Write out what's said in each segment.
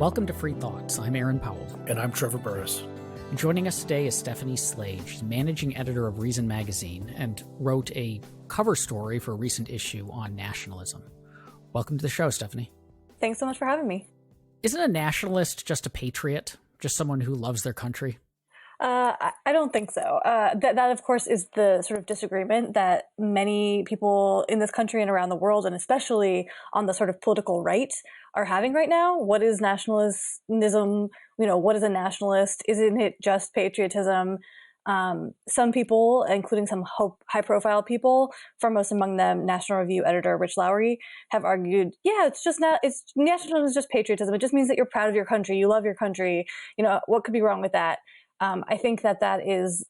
Welcome to Free Thoughts. I'm Aaron Powell. And I'm Trevor Burrus. And joining us today is Stephanie Slade. She's managing editor of Reason Magazine and wrote a cover story for a recent issue on nationalism. Welcome to the show, Stephanie. Thanks so much for having me. Isn't a nationalist just a patriot? Just someone who loves their country? I don't think so. That, of course, is the sort of disagreement that many people in this country and around the world, and especially on the sort of political right, are having right now. What is nationalism? What is a nationalist? Isn't it just patriotism? Some people, including some high-profile people, foremost among them National Review editor Rich Lowry, have argued, nationalism is just patriotism. It just means that you're proud of your country, you love your country. What could be wrong with that? I think that is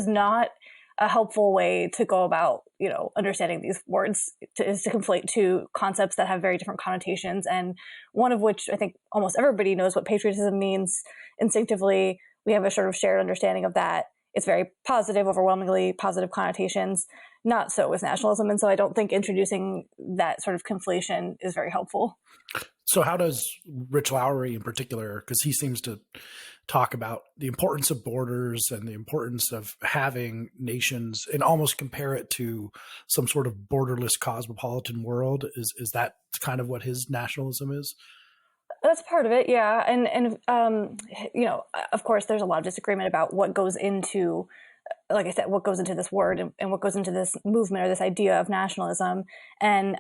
not a helpful way to go about, understanding these words, is to conflate two concepts that have very different connotations, and one of which I think almost everybody knows what patriotism means instinctively. We have a sort of shared understanding of that. It's very positive, overwhelmingly positive connotations. Not so with nationalism, and so I don't think introducing that sort of conflation is very helpful. So how does Rich Lowry in particular, because he seems to talk about the importance of borders and the importance of having nations and almost compare it to some sort of borderless cosmopolitan world, is that kind of what his nationalism is? That's part of it, yeah. And of course, there's a lot of disagreement about what goes into, like I said, what goes into this word and what goes into this movement or this idea of nationalism. And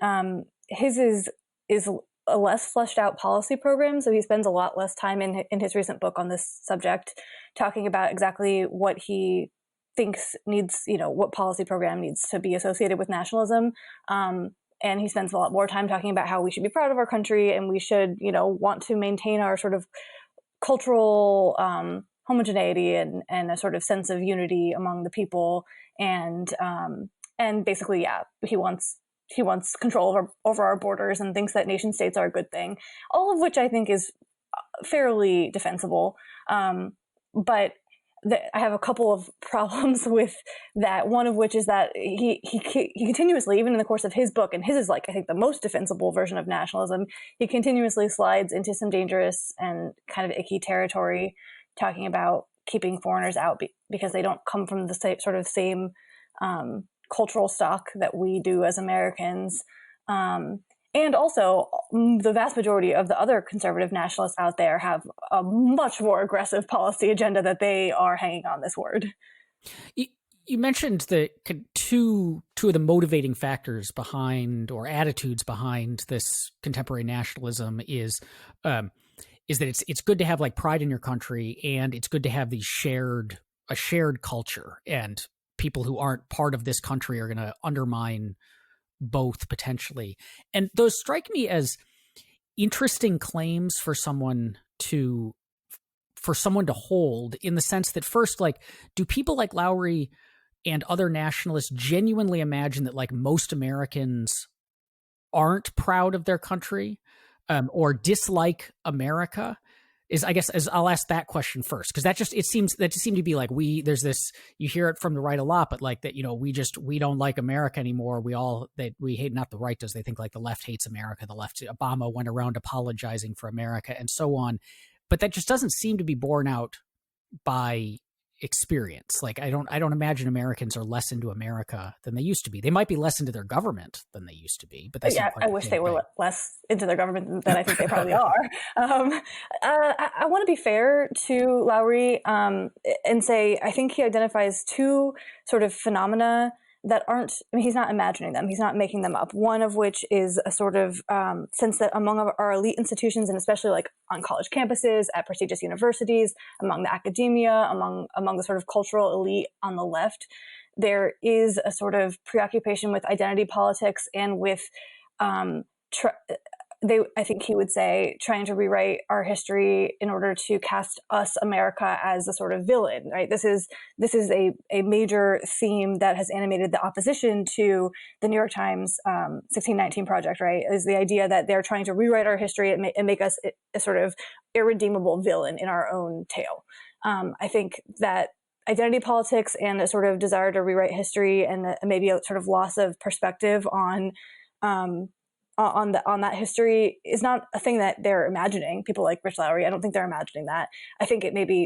his is a less fleshed out policy program. So he spends a lot less time in his recent book on this subject, talking about exactly what he thinks needs, what policy program needs to be associated with nationalism. And he spends a lot more time talking about how we should be proud of our country and we should, want to maintain our sort of cultural homogeneity and a sort of sense of unity among the people. And basically, he wants control over our borders and thinks that nation states are a good thing, all of which I think is fairly defensible. But I have a couple of problems with that. One of which is that he continuously, even in the course of his book, and his is I think the most defensible version of nationalism, he continuously slides into some dangerous and kind of icky territory, talking about keeping foreigners out because they don't come from the same cultural stock that we do as Americans. And also, the vast majority of the other conservative nationalists out there have a much more aggressive policy agenda that they are hanging on this word. You mentioned that two of the motivating factors behind, or attitudes behind, this contemporary nationalism is that it's good to have pride in your country, and it's good to have a shared culture, and people who aren't part of this country are going to undermine both potentially. And those strike me as interesting claims for someone to hold, in the sense that, first, do people like Lowry and other nationalists genuinely imagine that most Americans aren't proud of their country, or dislike America? I'll ask that question first, because that just seemed to be there's this, you hear it from the right a lot, but that, we don't like America anymore. We hate, not the right does, they think the left hates America. The left, Obama went around apologizing for America and so on. But that just doesn't seem to be borne out by experience. I don't imagine Americans are less into America than they used to be. They might be less into their government than they used to be, but that's I wish they were less into their government than I think they probably are. I want to be fair to Lowry and say I think he identifies two sort of phenomena that aren't, he's not imagining them. He's not making them up. One of which is a sort of sense that among our elite institutions, and especially on college campuses, at prestigious universities, among the academia, among the sort of cultural elite on the left, there is a sort of preoccupation with identity politics and with I think he would say, trying to rewrite our history in order to cast us, America, as a sort of villain, right? This is a major theme that has animated the opposition to the New York Times 1619 Project, right? Is the idea that they're trying to rewrite our history and make us a sort of irredeemable villain in our own tale. I think that identity politics and a sort of desire to rewrite history and maybe a sort of loss of perspective on on that history is not a thing that they're imagining. People like Rich Lowry, I don't think they're imagining that. I think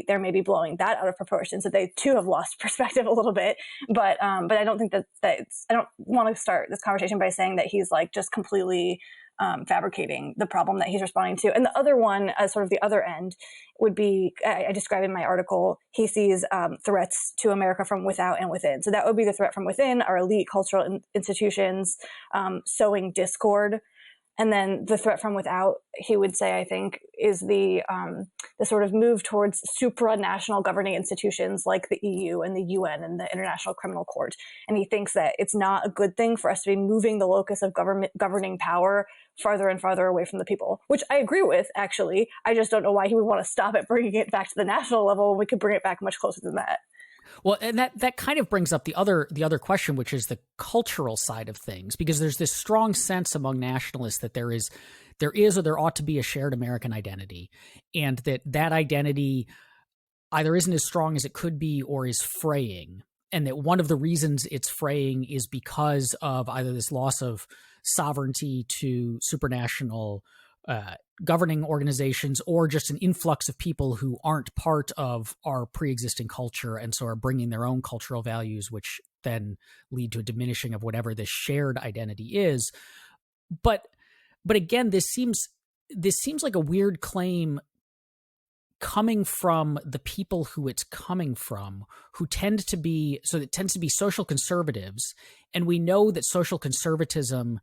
they're maybe blowing that out of proportion, so they too have lost perspective a little bit. But I don't think that I don't want to start this conversation by saying that he's like just completely fabricating the problem that he's responding to. And the other one, as sort of the other end, would be, I describe in my article, he sees threats to America from without and within. So that would be the threat from within, our elite cultural institutions sowing discord. And then the threat from without, he would say, I think, is the sort of move towards supranational governing institutions like the EU and the UN and the International Criminal Court. And he thinks that it's not a good thing for us to be moving the locus of governing power farther and farther away from the people, which I agree with, actually. I just don't know why he would want to stop it bringing it back to the national level when we could bring it back much closer than that. Well, and that kind of brings up the other question, which is the cultural side of things, because there's this strong sense among nationalists that there is or there ought to be a shared American identity, and that identity either isn't as strong as it could be or is fraying, and that one of the reasons it's fraying is because of either this loss of sovereignty to supranational governing organizations, or just an influx of people who aren't part of our pre-existing culture and so are bringing their own cultural values, which then lead to a diminishing of whatever this shared identity is. But again, this seems like a weird claim coming from the people who it's coming from, who tends to be social conservatives. And we know that social conservatism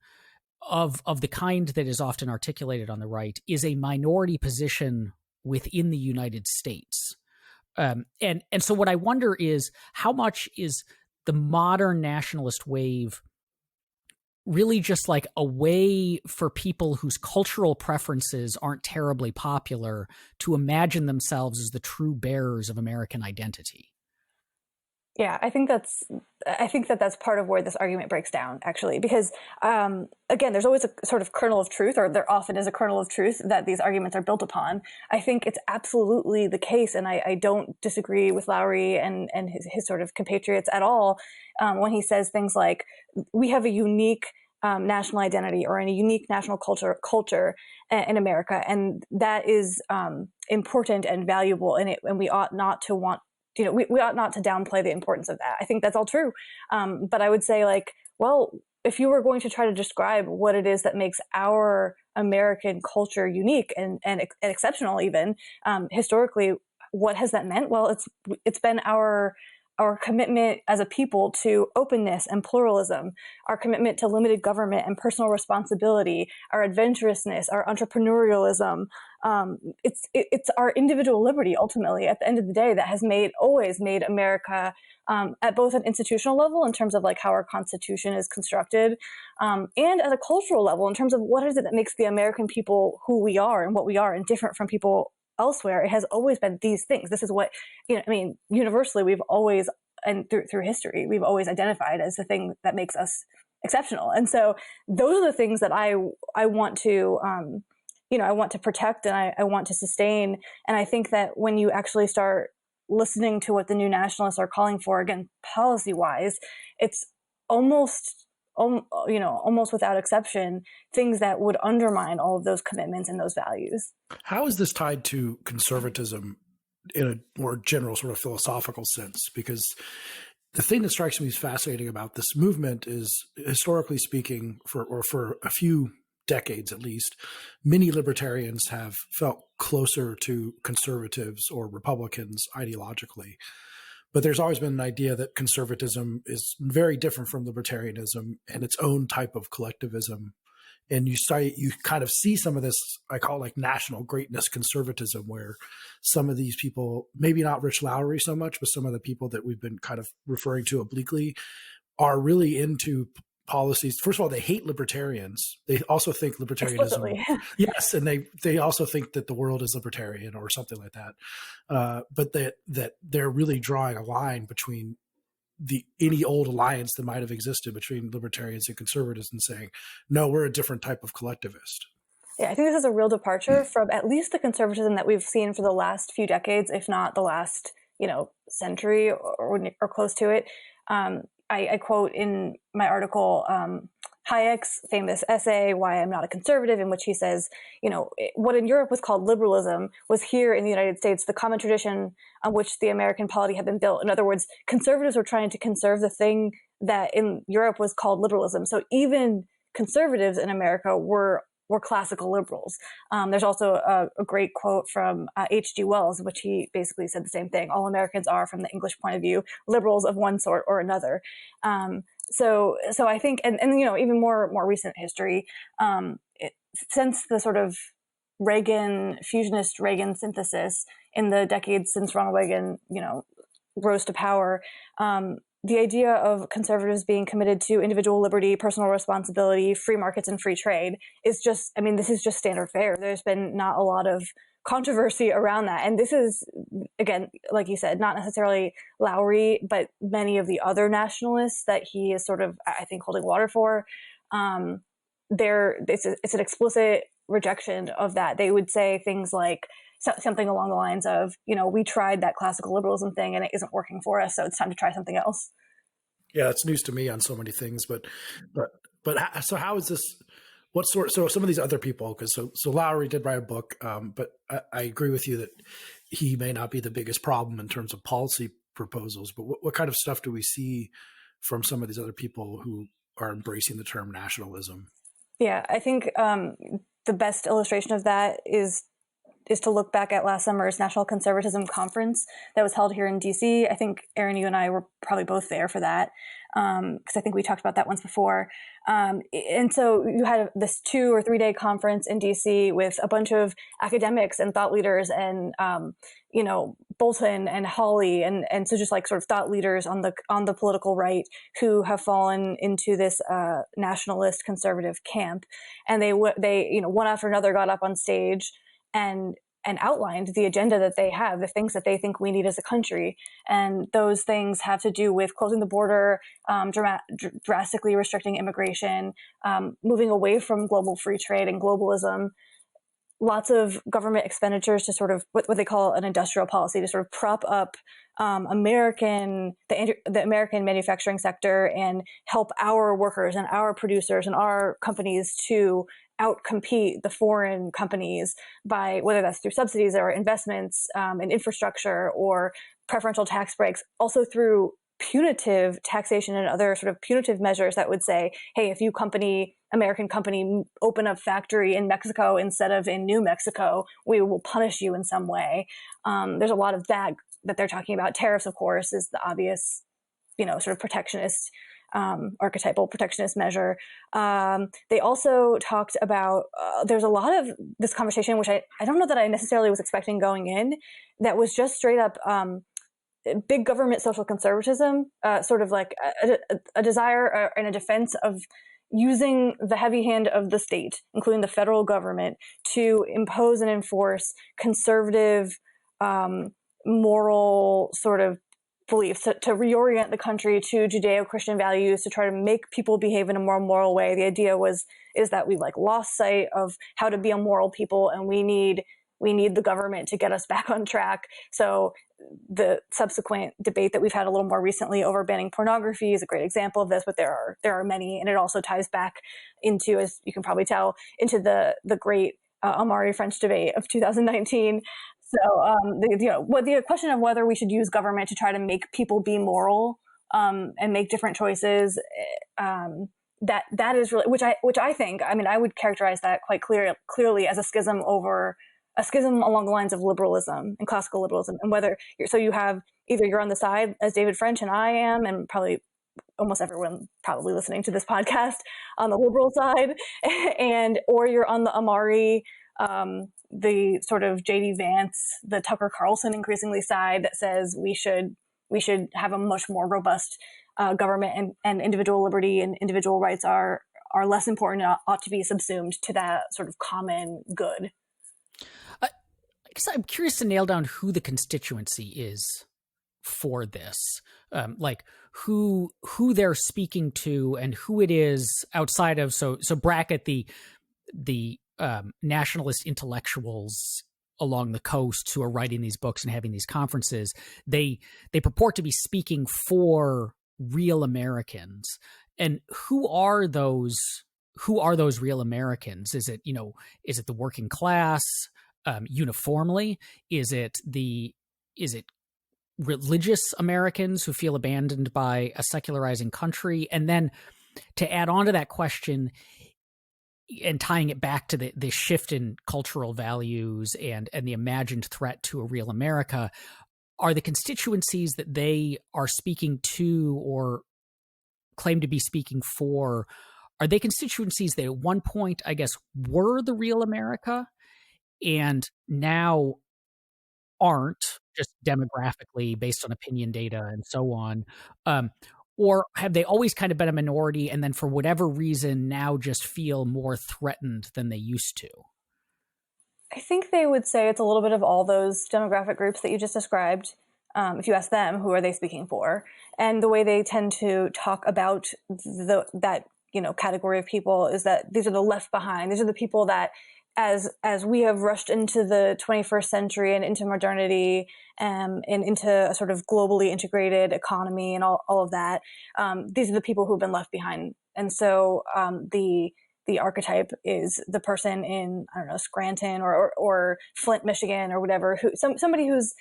of the kind that is often articulated on the right is a minority position within the United States. And so what I wonder is, how much is the modern nationalist wave really just like a way for people whose cultural preferences aren't terribly popular to imagine themselves as the true bearers of American identity? Yeah, I think that's part of where this argument breaks down, actually, because again, there's always a sort of kernel of truth, or there often is a kernel of truth that these arguments are built upon. I think it's absolutely the case, and I don't disagree with Lowry and his sort of compatriots at all when he says things like, we have a unique national identity or a unique national culture in America, and that is important and valuable in it, and we ought not to want. We ought not to downplay the importance of that. I think that's all true. But I would say, like, well, if you were going to try to describe what it is that makes our American culture unique and exceptional, even historically, what has that meant? Well, it's been our commitment as a people to openness and pluralism, our commitment to limited government and personal responsibility, our adventurousness, our entrepreneurialism. It's our individual liberty, ultimately, at the end of the day, that has always made America, at both an institutional level in terms of like how our Constitution is constructed, and at a cultural level in terms of what is it that makes the American people who we are and what we are, and different from people elsewhere. It has always been these things. This is what, universally, we've always, and through history, we've always identified as the thing that makes us exceptional. And so those are the things that I want to, I want to protect, and I want to sustain. And I think that when you actually start listening to what the new nationalists are calling for, again, policy-wise, it's almost without exception, things that would undermine all of those commitments and those values. How is this tied to conservatism in a more general sort of philosophical sense? Because the thing that strikes me as fascinating about this movement is, historically speaking, for a few decades at least, many libertarians have felt closer to conservatives or Republicans ideologically. But there's always been an idea that conservatism is very different from libertarianism and its own type of collectivism. And you kind of see some of this, I call like national greatness conservatism, where some of these people, maybe not Rich Lowry so much, but some of the people that we've been kind of referring to obliquely, are really into policies. First of all, they hate libertarians. They also think libertarianism, yes, and they also think that the world is libertarian or something like that. But that they're really drawing a line between any old alliance that might have existed between libertarians and conservatives, and saying, no, we're a different type of collectivist. Yeah, I think this is a real departure from at least the conservatism that we've seen for the last few decades, if not the last, century or close to it. I quote in my article Hayek's famous essay, Why I'm Not a Conservative, in which he says, what in Europe was called liberalism was here in the United States the common tradition on which the American polity had been built. In other words, conservatives were trying to conserve the thing that in Europe was called liberalism. So even conservatives in America were classical liberals. There's also a great quote from H.G. Wells, in which he basically said the same thing. All Americans are, from the English point of view, liberals of one sort or another. So I think, and even more recent history, since the sort of fusionist Reagan synthesis in the decades since Ronald Reagan, rose to power, the idea of conservatives being committed to individual liberty, personal responsibility, free markets, and free trade is just, this is just standard fare. There's been not a lot of controversy around that. And this is, again, like you said, not necessarily Lowry, but many of the other nationalists that he is sort of, I think, holding water for. It's an explicit rejection of that. They would say things like, something along the lines of, we tried that classical liberalism thing and it isn't working for us, so it's time to try something else. Yeah, it's news to me on so many things, but so how is this? What sort? So some of these other people, because so Lowry did write a book, but I agree with you that he may not be the biggest problem in terms of policy proposals. But what kind of stuff do we see from some of these other people who are embracing the term nationalism? Yeah, I think the best illustration of that is to look back at last summer's National Conservatism Conference that was held here in DC. I think, Aaron, you and I were probably both there for that, because I think we talked about that once before. And so you had this 2 or 3 day conference in DC with a bunch of academics and thought leaders and, Bolton and Hawley. And so just like sort of thought leaders on the political right who have fallen into this nationalist conservative camp. And they one after another got up on stage and outlined the agenda that they have, the things that they think we need as a country. And those things have to do with closing the border, drastically restricting immigration, moving away from global free trade and globalism, lots of government expenditures to sort of what they call an industrial policy to sort of prop up the American manufacturing sector and help our workers and our producers and our companies to outcompete the foreign companies by whether that's through subsidies or investments in infrastructure or preferential tax breaks, also through punitive taxation and other sort of punitive measures that would say, hey, if you American company, open up factory in Mexico instead of in New Mexico, we will punish you in some way. There's a lot of that they're talking about. Tariffs, of course, is the obvious, sort of protectionist, archetypal protectionist measure. They also talked about, there's a lot of this conversation, which I don't know that I necessarily was expecting going in, that was just straight up big government social conservatism, sort of like a desire and a defense of using the heavy hand of the state, including the federal government, to impose and enforce conservative, moral sort of beliefs, to reorient the country to Judeo-Christian values, to try to make people behave in a more moral way. The idea is that we lost sight of how to be a moral people, and we need the government to get us back on track. So the subsequent debate that we've had a little more recently over banning pornography is a great example of this, but there are many, and it also ties back into, as you can probably tell, into the great Amari French debate of 2019. So the question of whether we should use government to try to make people be moral and make different choices, that is really, which I think, I would characterize that quite clearly as a schism along the lines of liberalism and classical liberalism, and whether you have either you're on the side as David French and I am, and probably almost everyone probably listening to this podcast on the liberal side, or you're on the Amari, the sort of J.D. Vance, the Tucker Carlson increasingly side that says we should have a much more robust government, and individual liberty and individual rights are less important and ought to be subsumed to that sort of common good. I guess I'm curious to nail down who the constituency is for this, who they're speaking to and who it is outside of. So bracket the nationalist intellectuals along the coast who are writing these books and having these conferences. They purport to be speaking for real Americans, And who are those? Who are those real Americans? Is it, is it the working class uniformly? Is it religious Americans who feel abandoned by a secularizing country? And then to add on to that question and tying it back to the shift in cultural values and the imagined threat to a real America, are the constituencies that they are speaking to or claim to be speaking for, are they constituencies that at one point, I guess, were the real America and now aren't, just demographically based on opinion data and so on? Or have they always kind of been a minority and then for whatever reason now just feel more threatened than they used to? I think they would say it's a little bit of all those demographic groups that you just described. If you ask them, who are they speaking for? And the way they tend to talk about that category of people is that these are the left behind. These are the people that, as we have rushed into the 21st century and into modernity and into a sort of globally integrated economy and all of that, these are the people who have been left behind. And so the archetype is the person in, I don't know, Scranton or Flint, Michigan, or whatever, somebody who's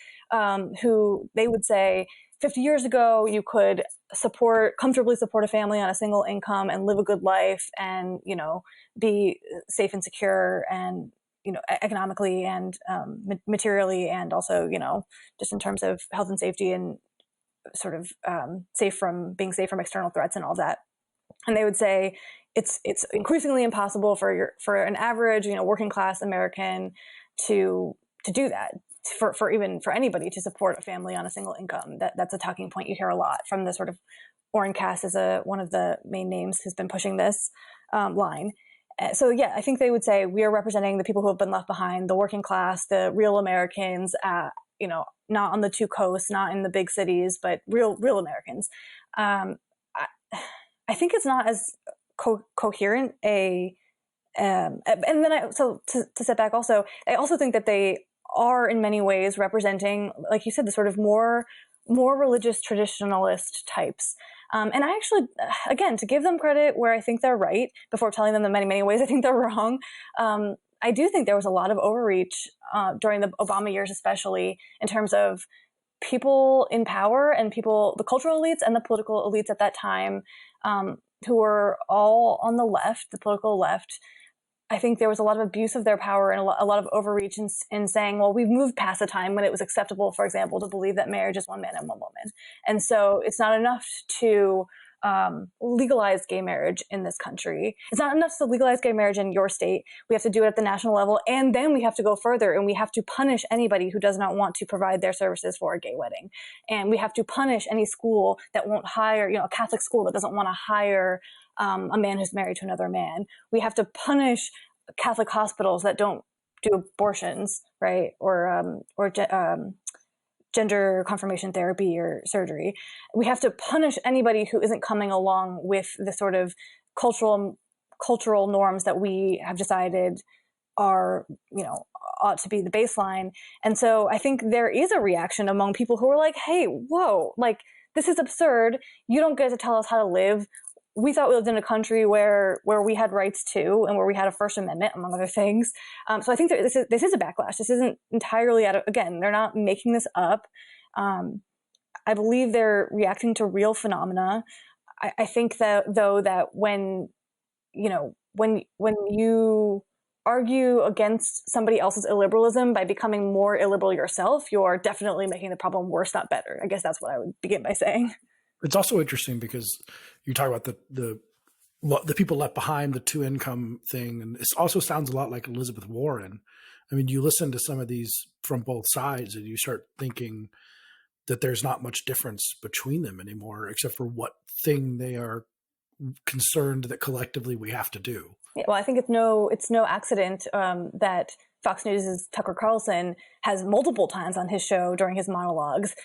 who they would say 50 years ago you could comfortably support a family on a single income and live a good life and be safe and secure and economically and materially, and also just in terms of health and safety and sort of safe from external threats and all that. And they would say it's increasingly impossible for an average working class American to do that, for anybody to support a family on a single income. That's a talking point you hear a lot from the sort of Orrin Cass is one of the main names who's been pushing this line. So yeah, I think they would say we are representing the people who have been left behind, the working class, the real Americans, not on the two coasts, not in the big cities, but real Americans. I think it's not as coherent and then to step back also, I also think that they are in many ways representing, like you said, the sort of more religious traditionalist types. And I actually, again, to give them credit where I think they're right, before telling them the many ways I think they're wrong, I do think there was a lot of overreach during the Obama years, especially in terms of people in power and the cultural elites and the political elites at that time, who were all on the left, the political left. I think there was a lot of abuse of their power and a lot of overreach in saying, well, we've moved past a time when it was acceptable, for example, to believe that marriage is one man and one woman. And so it's not enough to legalize gay marriage in this country. It's not enough to legalize gay marriage in your state. We have to do it at the national level. And then we have to go further and we have to punish anybody who does not want to provide their services for a gay wedding. And we have to punish any school that won't hire, a Catholic school that doesn't want to hire a man who's married to another man. We have to punish Catholic hospitals that don't do abortions, right? Or gender confirmation therapy or surgery. We have to punish anybody who isn't coming along with the sort of cultural norms that we have decided are, ought to be the baseline. And so I think there is a reaction among people who are like, hey, whoa, like this is absurd. You don't get to tell us how to live. We thought we lived in a country where we had rights too, and where we had a First Amendment, among other things. So I think this is a backlash. This isn't entirely again, they're not making this up. I believe they're reacting to real phenomena. I think that when you argue against somebody else's illiberalism by becoming more illiberal yourself, you are definitely making the problem worse, not better. I guess that's what I would begin by saying. It's also interesting because you talk about the people left behind, the two income thing, and it also sounds a lot like Elizabeth Warren. I mean, you listen to some of these from both sides, and you start thinking that there's not much difference between them anymore, except for what thing they are concerned that collectively we have to do. Yeah, well, I think it's no accident that Fox News' Tucker Carlson has multiple times on his show during his monologues,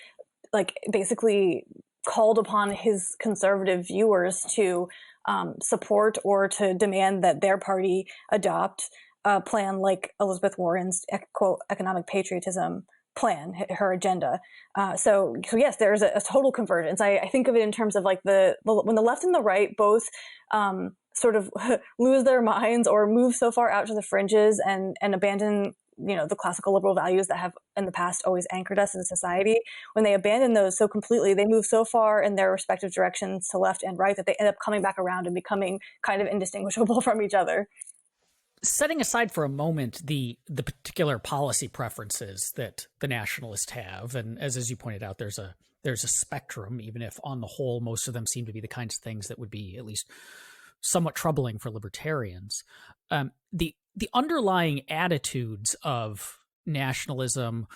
like basically called upon his conservative viewers to support or to demand that their party adopt a plan like Elizabeth Warren's, quote, economic patriotism plan, her agenda. So yes, there's a total convergence. I think of it in terms of like when the left and the right both sort of lose their minds or move so far out to the fringes and abandon the classical liberal values that have in the past always anchored us as a society. When they abandon those so completely, they move so far in their respective directions to left and right that they end up coming back around and becoming kind of indistinguishable from each other. Setting aside for a moment the particular policy preferences that the nationalists have, and as you pointed out, there's a spectrum, even if on the whole most of them seem to be the kinds of things that would be at least somewhat troubling for libertarians. The underlying attitudes of nationalism,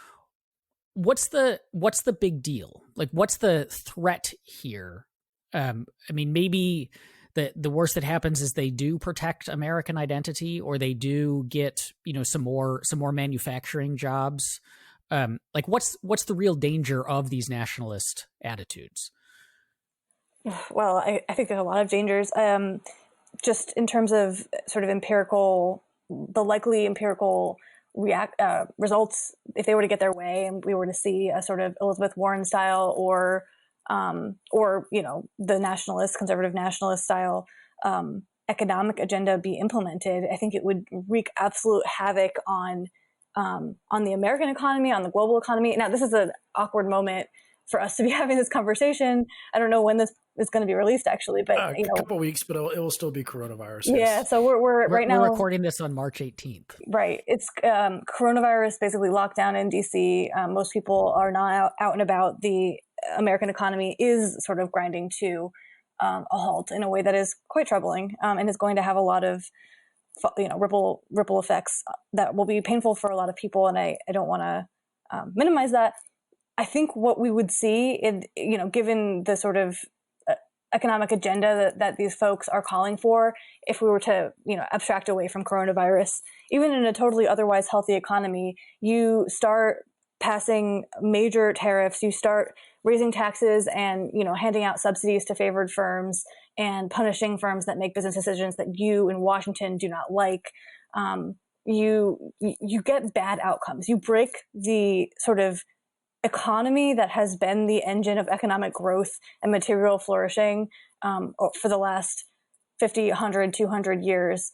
what's the big deal? Like, what's the threat here? I mean, maybe the worst that happens is they do protect American identity, or they do get some more manufacturing jobs. Like, what's the real danger of these nationalist attitudes? Well, I think there's a lot of dangers. Just in terms of sort of the likely empirical results, if they were to get their way and we were to see a sort of Elizabeth Warren style or the conservative nationalist style economic agenda be implemented, I think it would wreak absolute havoc on the American economy, on the global economy. Now, this is an awkward moment for us to be having this conversation. I don't know when this is going to be released, actually, but a couple of weeks, but it will still be coronavirus. Yeah, yes. So we're right now recording this on March 18th. Right, it's coronavirus basically lockdown in DC. Most people are not out and about. The American economy is sort of grinding to a halt in a way that is quite troubling, and is going to have a lot of ripple effects that will be painful for a lot of people. And I don't want to minimize that. I think what we would see, given the sort of economic agenda that these folks are calling for, if we were to, abstract away from coronavirus, even in a totally otherwise healthy economy, you start passing major tariffs, you start raising taxes and, handing out subsidies to favored firms and punishing firms that make business decisions that you in Washington do not like. You get bad outcomes. You break the sort of economy that has been the engine of economic growth and material flourishing for the last 50, 100, 200 years.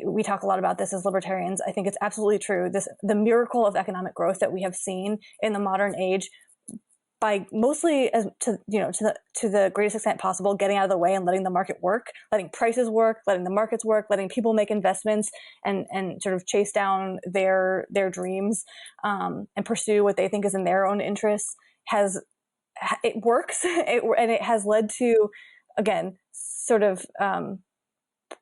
We talk a lot about this as libertarians. I think it's absolutely true. The miracle of economic growth that we have seen in the modern age, by mostly to the greatest extent possible, getting out of the way and letting the market work, letting prices work, letting the markets work, letting people make investments and sort of chase down their dreams and pursue what they think is in their own interests. It works, and it has led to, again, sort of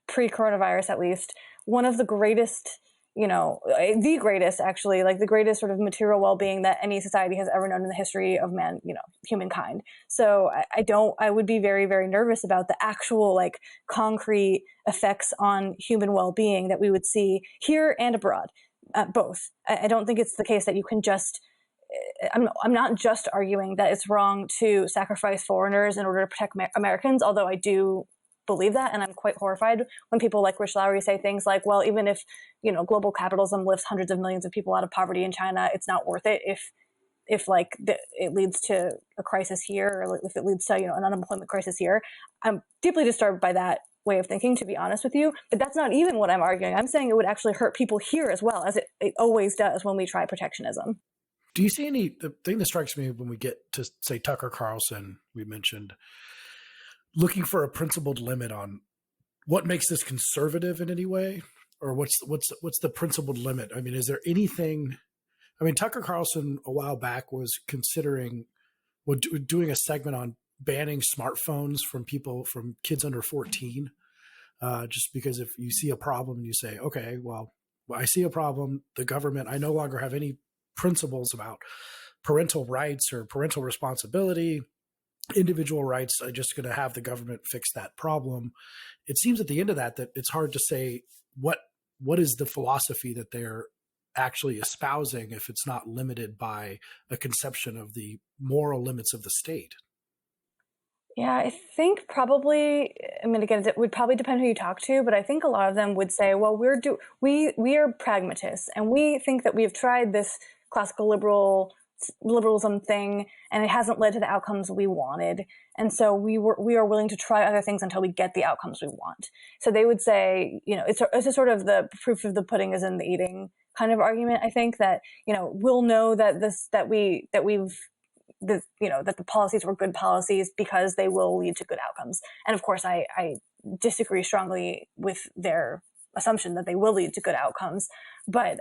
pre-coronavirus at least, one of the greatest, the greatest actually, like the greatest sort of material well-being that any society has ever known in the history of humankind. So I would be very, very nervous about the actual like concrete effects on human well-being that we would see here and abroad, both. I don't think it's the case that you can just, I'm not just arguing that it's wrong to sacrifice foreigners in order to protect Americans, although I do believe that, and I'm quite horrified when people like Rich Lowry say things like, well, even if global capitalism lifts hundreds of millions of people out of poverty in China, it's not worth it if it leads to a crisis here, or if it leads to an unemployment crisis here. I'm deeply disturbed by that way of thinking, to be honest with you, but that's not even what I'm arguing. I'm saying it would actually hurt people here as well, as it always does when we try protectionism. Do you see the thing that strikes me when we get to, say, Tucker Carlson, we mentioned, looking for a principled limit on what makes this conservative in any way, or what's the principled limit? I mean, is there anything? I mean, Tucker Carlson a while back was considering doing a segment on banning smartphones from kids under 14, just because if you see a problem and you say, okay, well, I see a problem, the government, I no longer have any principles about parental rights or parental responsibility, individual rights, I'm just going to have the government fix that problem. It seems at the end of that it's hard to say what is the philosophy that they're actually espousing if it's not limited by a conception of the moral limits of the state. Yeah, I think probably, I mean, again, it would probably depend who you talk to, but I think a lot of them would say, well, we are pragmatists, and we think that we have tried this classical liberal liberalism thing, and it hasn't led to the outcomes we wanted. And so we are willing to try other things until we get the outcomes we want. So they would say, it's a sort of the proof of the pudding is in the eating kind of argument. I think that, we'll know that that the policies were good policies because they will lead to good outcomes. And of course, I disagree strongly with their assumption that they will lead to good outcomes, but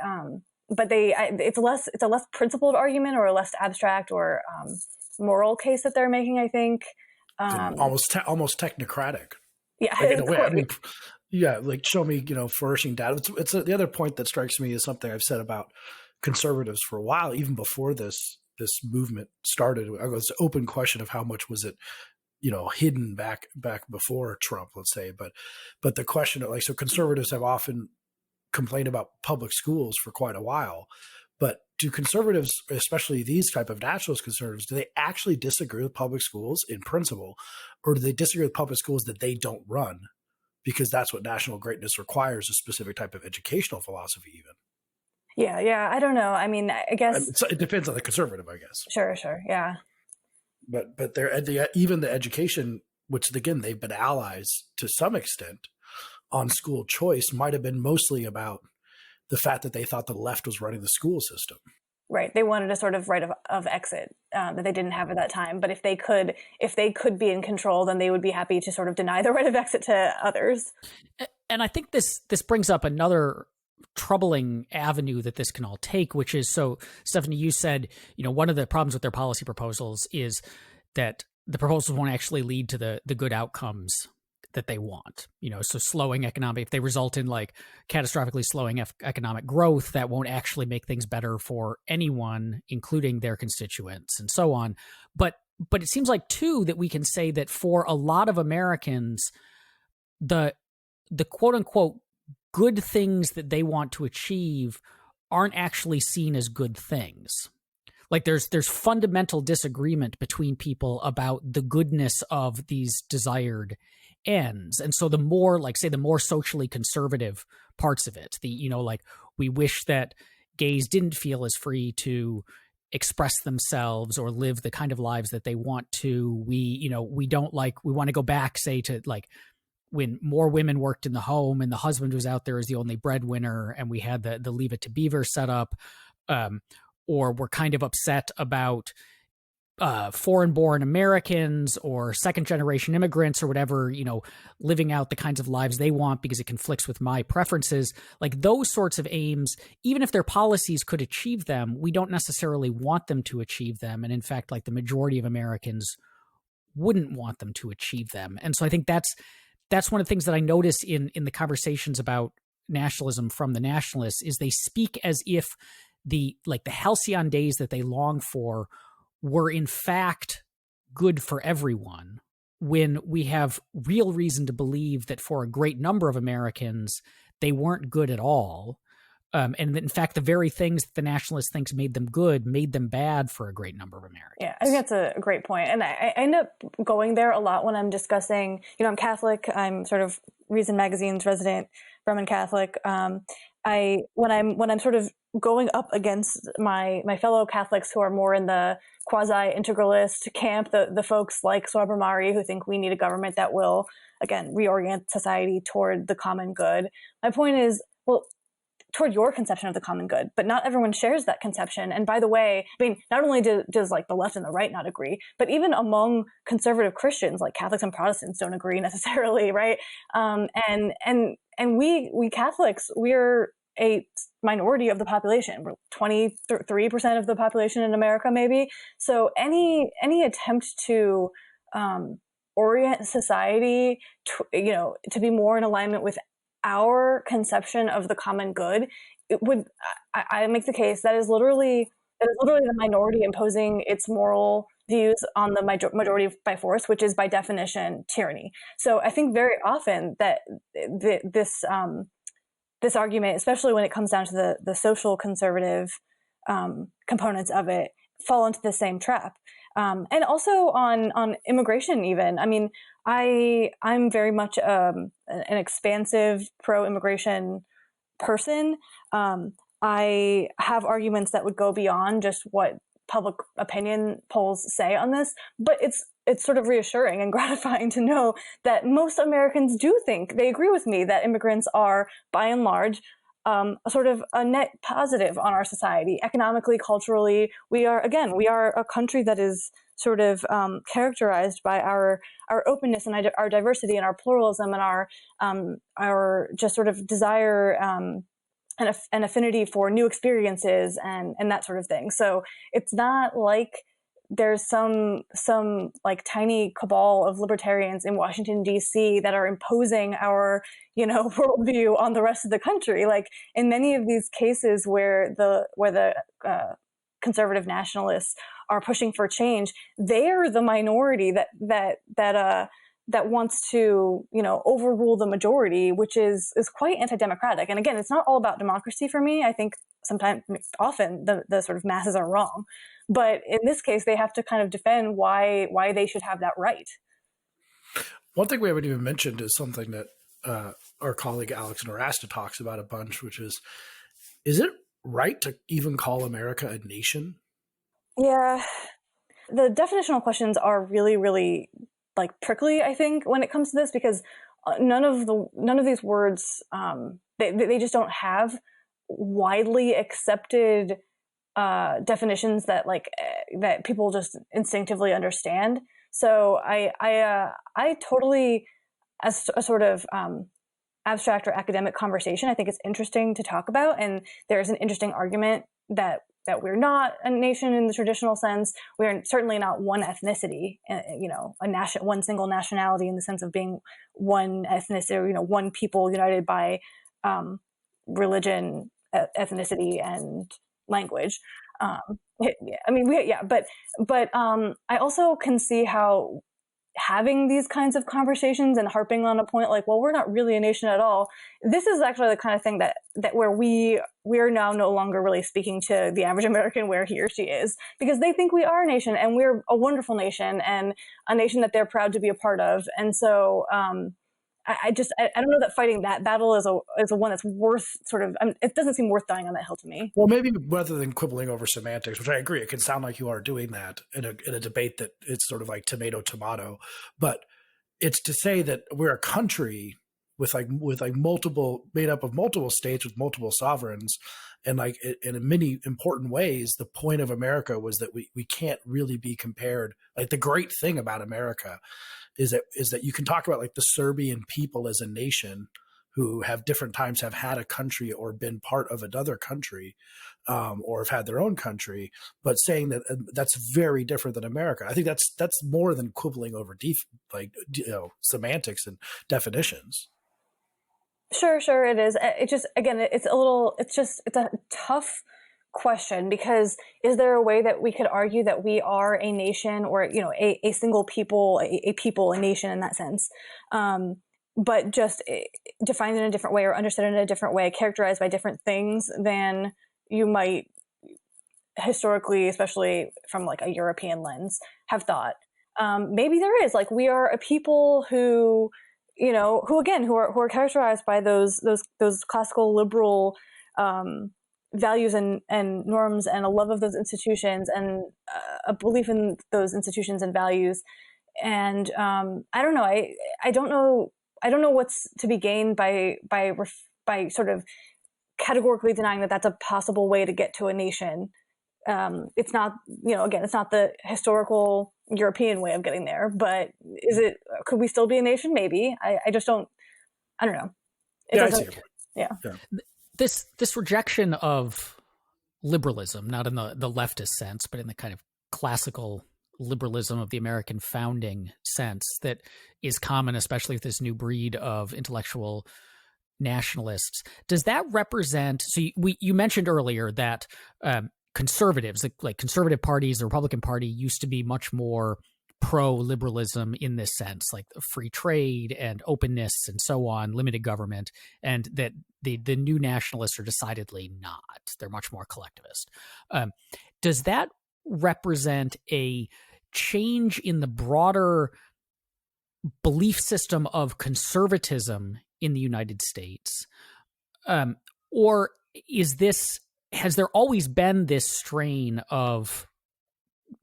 it's a less principled argument, or a less abstract or moral case that they're making, I think. Almost technocratic. Yeah, in a way. I mean, yeah, like show me, flourishing data. It's the other point that strikes me is something I've said about conservatives for a while, even before this movement started. It was an open question of how much was it, hidden back before Trump, let's say. But the question of so conservatives have often complained about public schools for quite a while. But do conservatives, especially these type of nationalist conservatives, do they actually disagree with public schools in principle, or do they disagree with public schools that they don't run? Because that's what national greatness requires, a specific type of educational philosophy even. Yeah. I don't know. I mean, I guess it depends on the conservative, I guess. Sure. Yeah. But even the education, which again, they've been allies to some extent on school choice, might have been mostly about the fact that they thought the left was running the school system. Right. They wanted a sort of right of exit that they didn't have at that time. But if they could be in control, then they would be happy to sort of deny the right of exit to others. And I think this brings up another troubling avenue that this can all take, which is, so Stephanie, you said, one of the problems with their policy proposals is that the proposals won't actually lead to the good outcomes that they want. So slowing economic, if they result in like catastrophically slowing economic growth, that won't actually make things better for anyone, including their constituents and so on. But it seems like too that we can say that for a lot of Americans, the quote unquote good things that they want to achieve aren't actually seen as good things. Like there's fundamental disagreement between people about the goodness of these desired ends. And so the more, like, say, the more socially conservative parts of it, we wish that gays didn't feel as free to express themselves or live the kind of lives that they want to. We want to go back, say, to like when more women worked in the home and the husband was out there as the only breadwinner, and we had the Leave It to Beaver set up, or we're kind of upset about foreign-born Americans or second-generation immigrants or whatever, living out the kinds of lives they want because it conflicts with my preferences. Like those sorts of aims, even if their policies could achieve them, we don't necessarily want them to achieve them. And in fact, like the majority of Americans wouldn't want them to achieve them. And so I think that's one of the things that I notice in the conversations about nationalism from the nationalists is they speak as if the halcyon days that they long for were in fact good for everyone, when we have real reason to believe that for a great number of Americans, they weren't good at all. And in fact, the very things that the nationalists think made them good made them bad for a great number of Americans. Yeah, I think that's a great point. And I end up going there a lot when I'm discussing, I'm Catholic, I'm sort of Reason Magazine's resident Roman Catholic. When I'm sort of going up against my fellow Catholics who are more in the quasi-integralist camp, the folks like Sohrab who think we need a government that will, again, reorient society toward the common good. My point is, well, toward your conception of the common good, but not everyone shares that conception. And by the way, I mean, not only does like the left and the right not agree, but even among conservative Christians, like Catholics and Protestants don't agree necessarily, right? And we Catholics, we're a minority of the population. We're 23% of the population in America, maybe. So any attempt to orient society to be more in alignment with our conception of the common good, I make the case that is literally the minority imposing its moral views on the majority by force, which is by definition tyranny. So I think very often that this argument, especially when it comes down to the social conservative components of it, fall into the same trap. And also on immigration, even. I mean, I'm very much an expansive pro-immigration person. I have arguments that would go beyond just what public opinion polls say on this, but it's sort of reassuring and gratifying to know that most Americans do think, they agree with me, that immigrants are, by and large, sort of a net positive on our society, economically, culturally. We are a country that is sort of characterized by our openness and our diversity and our pluralism and our just sort of desire and affinity for new experiences and that sort of thing. So it's not like there's some like tiny cabal of libertarians in Washington, D.C. that are imposing our, worldview on the rest of the country. Like in many of these cases where the conservative nationalists are pushing for change, they're the minority that wants to, overrule the majority, which is quite anti-democratic. And again, it's not all about democracy for me. I think often the sort of masses are wrong. But in this case, they have to kind of defend why they should have that right. One thing we haven't even mentioned is something that our colleague Alex Norasta talks about a bunch, which is it right to even call America a nation? Yeah. The definitional questions are really, really like prickly, I think, when it comes to this, because none of these words, they just don't have widely accepted definitions that that people just instinctively understand. So I totally, as a sort of abstract or academic conversation, I think it's interesting to talk about, and there's an interesting argument that we're not a nation in the traditional sense. We're certainly not one ethnicity, one single nationality in the sense of being one ethnicity, one people united by religion, ethnicity, and language. But I also can see how having these kinds of conversations and harping on a point like, well, we're not really a nation at all. This is actually the kind of thing that where we're now no longer really speaking to the average American where he or she is, because they think we are a nation and we're a wonderful nation and a nation that they're proud to be a part of. And so, I don't know that fighting that battle is a one that's worth sort of, it doesn't seem worth dying on that hill to me. Well, maybe rather than quibbling over semantics, which I agree, it can sound like you are doing that in a debate that it's sort of like tomato, but it's to say that we're a country with multiple, made up of multiple states with multiple sovereigns. And in many important ways, the point of America was that we can't really be compared. Like the great thing about America is that you can talk about like the Serbian people as a nation who have different times have had a country or been part of another country, or have had their own country, but saying that that's very different than America. I think that's more than quibbling over semantics and definitions. Sure, it is. It just, again, it's a tough question, because is there a way that we could argue that we are a nation, or a single people, a nation in that sense, but just defined in a different way or understood in a different way, characterized by different things than you might historically, especially from like a European lens, have thought. Maybe there is, like, we are a people who are characterized by those classical liberal values and norms, and a love of those institutions, and a belief in those institutions and values. And I don't know. I don't know what's to be gained by sort of categorically denying that that's a possible way to get to a nation. It's not, again, it's not the historical European way of getting there, but could we still be a nation? Maybe. I just don't know. I see. Yeah. This rejection of liberalism, not in the leftist sense, but in the kind of classical liberalism of the American founding sense that is common, especially with this new breed of intellectual nationalists. Does that represent, so you mentioned earlier that conservatives, like conservative parties, the Republican Party used to be much more pro-liberalism in this sense, like free trade and openness and so on, limited government, and that the new nationalists are decidedly not. They're much more collectivist. Does that represent a change in the broader belief system of conservatism in the United States? Or has there always been this strain of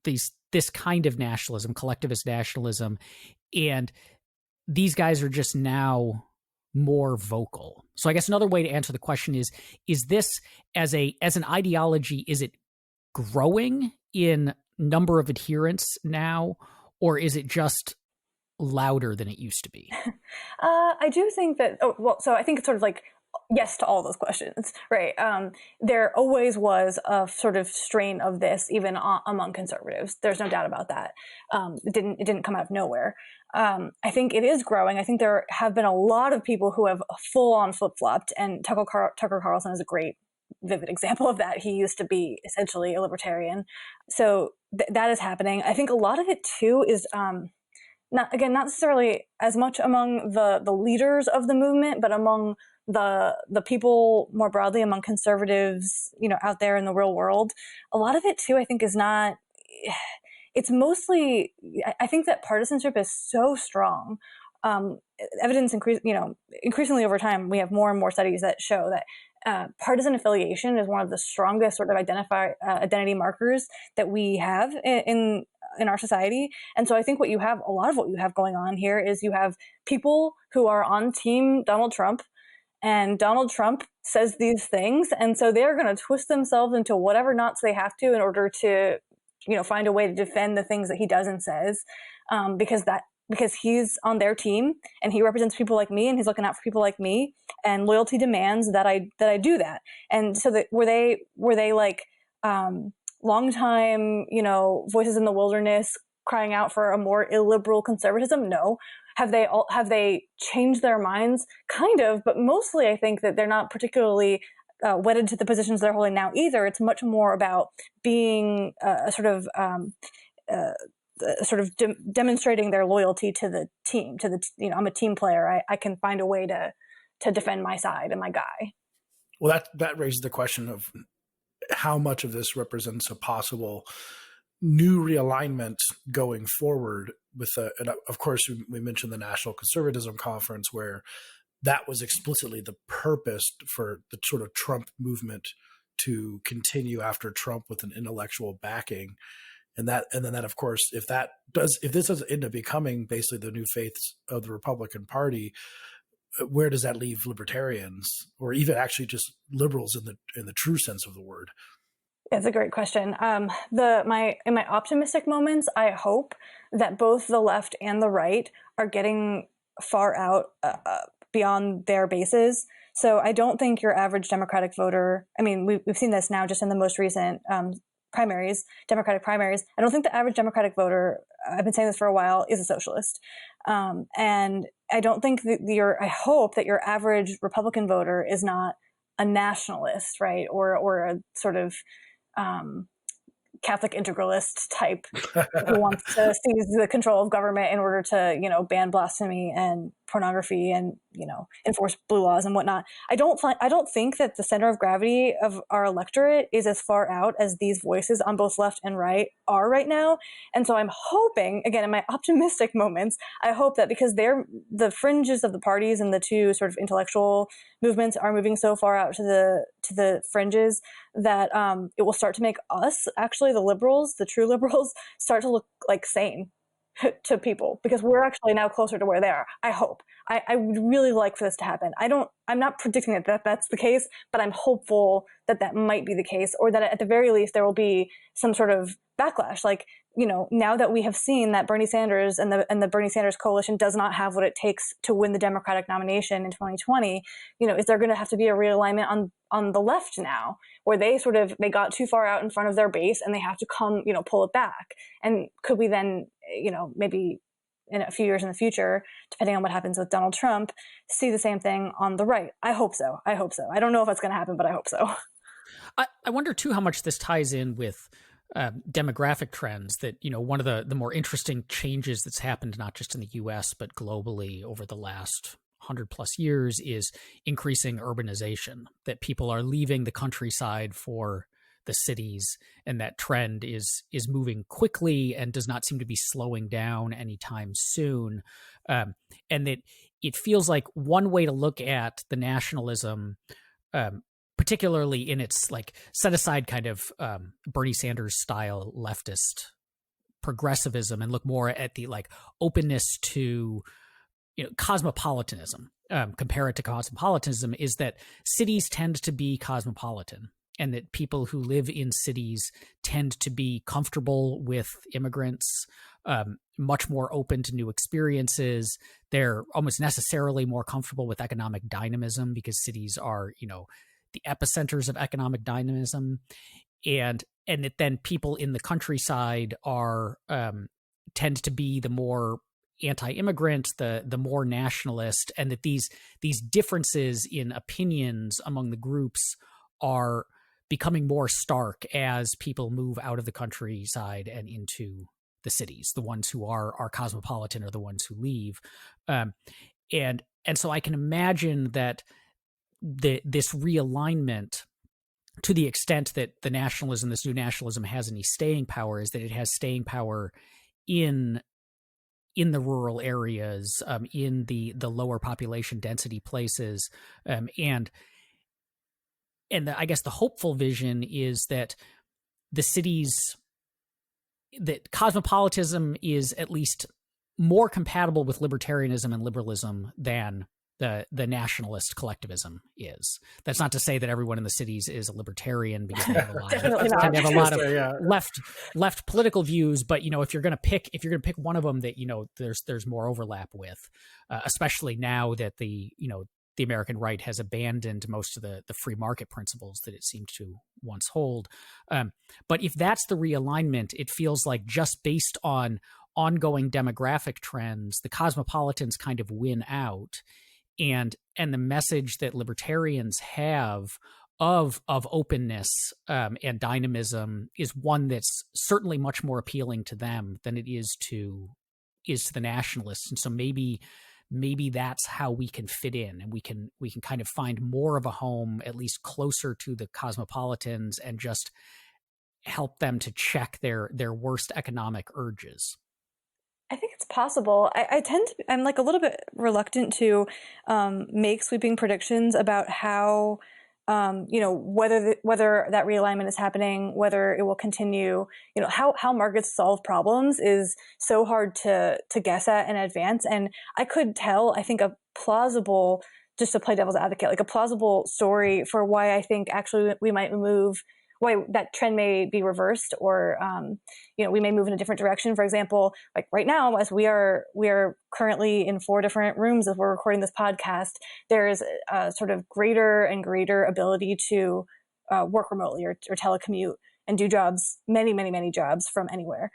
this kind of nationalism, collectivist nationalism, and these guys are just now more vocal. So I guess another way to answer the question is this as an ideology, is it growing in number of adherents now, or is it just louder than it used to be? I do think that, so I think it's sort of like yes to all those questions, right? There always was a sort of strain of this, even among conservatives. There's no doubt about that. It didn't come out of nowhere. I think it is growing. I think there have been a lot of people who have full on flip flopped, and Tucker Carlson is a great, vivid example of that. He used to be essentially a libertarian, so that is happening. I think a lot of it too is not necessarily as much among the leaders of the movement, but among the people more broadly, among conservatives, out there in the real world. A lot of it too, I think, is not. It's mostly. I think that partisanship is so strong. Evidence increasingly over time, we have more and more studies that show that partisan affiliation is one of the strongest sort of identity markers that we have in our society. And so I think a lot of what you have going on here is you have people who are on team Donald Trump, and Donald Trump says these things, and so they're going to twist themselves into whatever knots they have to in order to, find a way to defend the things that he does and says, because he's on their team and he represents people like me and he's looking out for people like me, and loyalty demands that I do that. And so that were they like longtime, voices in the wilderness crying out for a more illiberal conservatism? No. Have they changed their minds? Kind of, but mostly I think that they're not particularly wedded to the positions they're holding now either. It's much more about being demonstrating their loyalty to the team, I'm a team player. I can find a way to defend my side and my guy. Well, that raises the question of how much of this represents a possible new realignment going forward with and of course we mentioned the National Conservatism Conference, where that was explicitly the purpose for the sort of Trump movement to continue after Trump with an intellectual backing. And then of course, if this does end up becoming basically the new faiths of the Republican Party, where does that leave libertarians, or even actually just liberals in the true sense of the word? It's a great question. In my optimistic moments, I hope that both the left and the right are getting far out beyond their bases. So I don't think your average Democratic voter. I mean, we've seen this now just in the most recent Democratic primaries. I don't think the average Democratic voter, I've been saying this for a while, is a socialist. And I don't think I hope that your average Republican voter is not a nationalist, right? Or a sort of Catholic integralist type who wants to seize the control of government in order to, ban blasphemy and pornography and, enforce blue laws and whatnot. I don't think that the center of gravity of our electorate is as far out as these voices on both left and right are right now. And so I'm hoping, again, in my optimistic moments, I hope that because the fringes of the parties and the two sort of intellectual movements are moving so far out to the fringes that it will start to make us, actually the liberals, the true liberals, start to look like sane to people, because we're actually now closer to where they are. I hope. I would really like for this to happen. I'm not predicting that that's the case, but I'm hopeful that might be the case, or that at the very least there will be some sort of backlash. Like, now that we have seen that Bernie Sanders and the Bernie Sanders coalition does not have what it takes to win the Democratic nomination in 2020, is there going to have to be a realignment on the left now, where they got too far out in front of their base and they have to come, pull it back? And could we then, maybe in a few years in the future, depending on what happens with Donald Trump, see the same thing on the right? I hope so. I don't know if it's going to happen, but I hope so. I wonder too how much this ties in with demographic trends. That, one of the more interesting changes that's happened not just in the US but globally over the last 100 plus years is increasing urbanization, that people are leaving the countryside for the cities, and that trend is moving quickly and does not seem to be slowing down anytime soon. And that it feels like one way to look at the nationalism, particularly in its like set aside kind of Bernie Sanders style leftist progressivism and look more at the like openness to, cosmopolitanism, compare it to cosmopolitanism, is that cities tend to be cosmopolitan, and that people who live in cities tend to be comfortable with immigrants, much more open to new experiences. They're almost necessarily more comfortable with economic dynamism because cities are, the epicenters of economic dynamism. And that then people in the countryside are tend to be the more anti-immigrant, the more nationalist, and that these differences in opinions among the groups are becoming more stark as people move out of the countryside and into the cities. The ones who are cosmopolitan are the ones who leave, and so I can imagine that this realignment, to the extent that this new nationalism has any staying power, is that it has staying power in the rural areas, in the lower population density places, and I guess the hopeful vision is that that cosmopolitanism is at least more compatible with libertarianism and liberalism than the nationalist collectivism is. That's not to say that everyone in the cities is a libertarian, because they have a lot of left political views. But if you're going to pick one of them that there's more overlap with, especially now that the American right has abandoned most of the free market principles that it seemed to once hold. But if that's the realignment, it feels like, just based on ongoing demographic trends, the cosmopolitans kind of win out. And the message that libertarians have of openness and dynamism is one that's certainly much more appealing to them than it is to the nationalists. And so maybe that's how we can fit in, and we can kind of find more of a home, at least closer to the cosmopolitans, and just help them to check their worst economic urges. I think it's possible. I'm like a little bit reluctant to make sweeping predictions about how, whether that realignment is happening, whether it will continue. How markets solve problems is so hard to guess at in advance. And I could tell, I think, just to play devil's advocate, like a plausible story for why I think actually we might why that trend may be reversed, or we may move in a different direction. For example, like right now, as we are currently in 4 different rooms as we're recording this podcast, there is a sort of greater and greater ability to work remotely or telecommute and do jobs, many, many, many jobs from anywhere.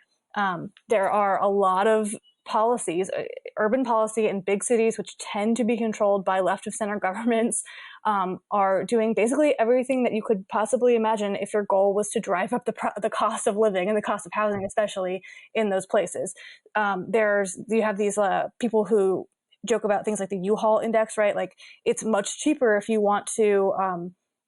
There are a lot of policies, urban policy in big cities, which tend to be controlled by left of center governments, are doing basically everything that you could possibly imagine if your goal was to drive up the cost of living and the cost of housing, especially in those places. You have these people who joke about things like the U-Haul index, right? Like, it's much cheaper if you want to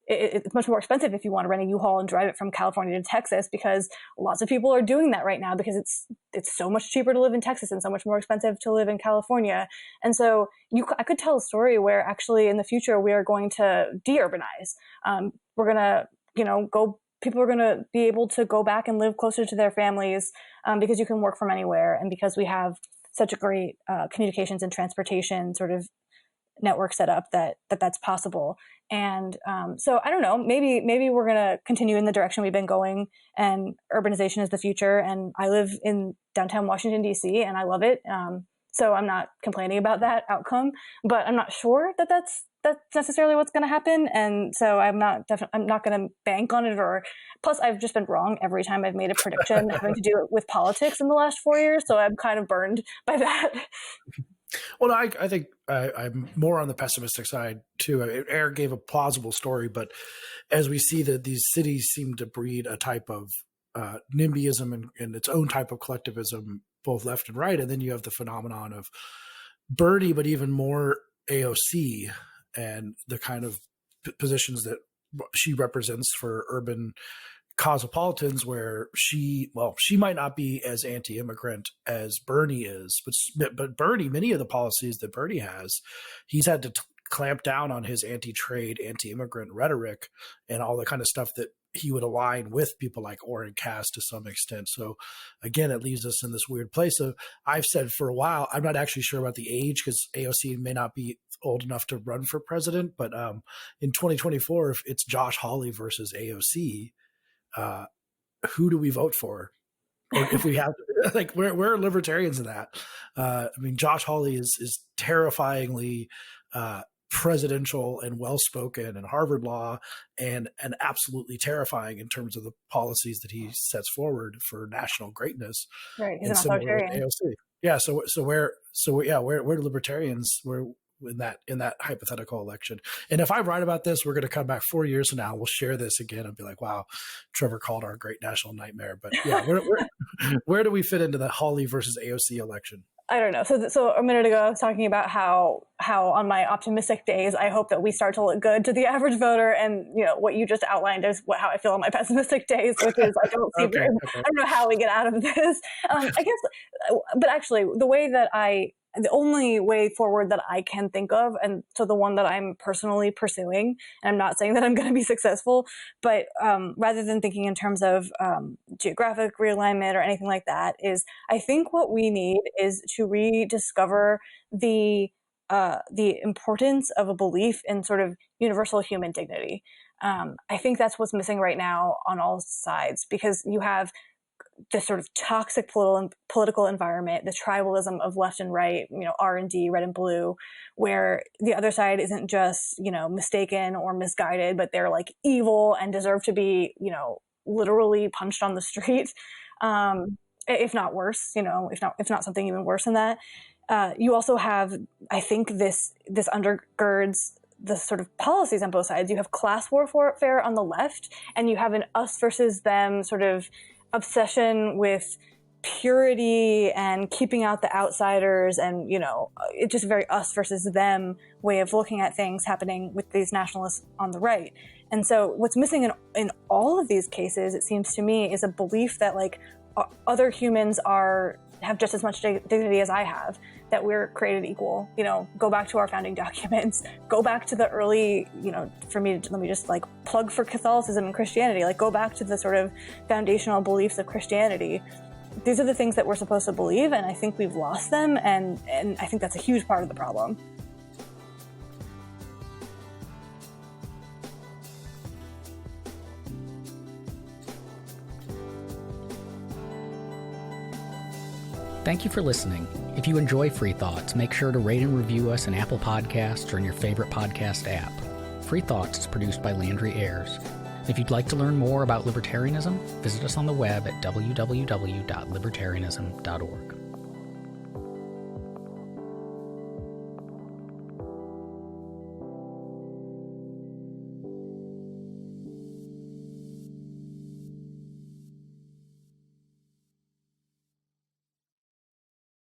it's much more expensive if you want to rent a U-Haul and drive it from California to Texas, because lots of people are doing that right now, because it's so much cheaper to live in Texas and so much more expensive to live in California. And so I could tell a story where actually in the future we are going to de-urbanize. We're going to, people are going to be able to go back and live closer to their families because you can work from anywhere, and because we have such a great communications and transportation sort of network set up that's possible. And so I don't know, maybe we're going to continue in the direction we've been going, and urbanization is the future. And I live in downtown Washington, D.C., and I love it. So I'm not complaining about that outcome, but I'm not sure that that's necessarily what's going to happen. And so I'm not going to bank on it. Plus I've just been wrong every time I've made a prediction having to do it with politics in the last 4 years. So I'm kind of burned by that. Well, I think I'm more on the pessimistic side too. Eric gave a plausible story, but as we see that these cities seem to breed a type of NIMBYism and its own type of collectivism, both left and right, and then you have the phenomenon of Bernie, but even more AOC and the kind of positions that she represents for urban cosmopolitans, where she might not be as anti-immigrant as Bernie is, but Bernie, many of the policies that Bernie has, he's had to clamp down on his anti-trade, anti-immigrant rhetoric and all the kind of stuff that he would align with people like Orrin Cass to some extent. So again, it leaves us in this weird place of, I've said for a while, I'm not actually sure about the age because AOC may not be old enough to run for president, but in 2024, if it's Josh Hawley versus AOC, who do we vote for? Or if we have, like, where are libertarians in that? I mean, Josh Hawley is terrifyingly presidential and well-spoken in Harvard law, and absolutely terrifying in terms of the policies that he sets forward for national greatness. Right, he's an authoritarian. AOC. Yeah, so where do libertarians in that hypothetical election? And if I'm right about this, we're going to come back 4 years from now. We'll share this again and be like, "Wow, Trevor called our great national nightmare." But yeah, where do we fit into the Hawley versus AOC election? I don't know. So a minute ago, I was talking about how on my optimistic days, I hope that we start to look good to the average voter, and what you just outlined is how I feel on my pessimistic days, which is I don't see. I don't know how we get out of this. I guess, but actually, the only way forward that I can think of, and so the one that I'm personally pursuing, and I'm not saying that I'm going to be successful, but rather than thinking in terms of geographic realignment or anything like that, is I think what we need is to rediscover the importance of a belief in sort of universal human dignity. I think that's what's missing right now on all sides, because you have this sort of toxic political environment, the tribalism of left and right, R&D, red and blue, where the other side isn't just, mistaken or misguided, but they're like evil and deserve to be, literally punched on the street. If not worse, if not something even worse than that. You also have, I think this undergirds the sort of policies on both sides. You have class warfare on the left, and you have an us versus them sort of obsession with purity and keeping out the outsiders, and it's just a very us versus them way of looking at things happening with these nationalists on the right. And so what's missing in all of these cases, it seems to me, is a belief that like other humans have just as much dignity as I have, that we're created equal. Go back to our founding documents, go back to the early, let me just like plug for Catholicism and Christianity, like go back to the sort of foundational beliefs of Christianity. These are the things that we're supposed to believe, and I think we've lost them, and I think that's a huge part of the problem. Thank you for listening. If you enjoy Free Thoughts, make sure to rate and review us in Apple Podcasts or in your favorite podcast app. Free Thoughts is produced by Landry Ayers. If you'd like to learn more about libertarianism, visit us on the web at www.libertarianism.org.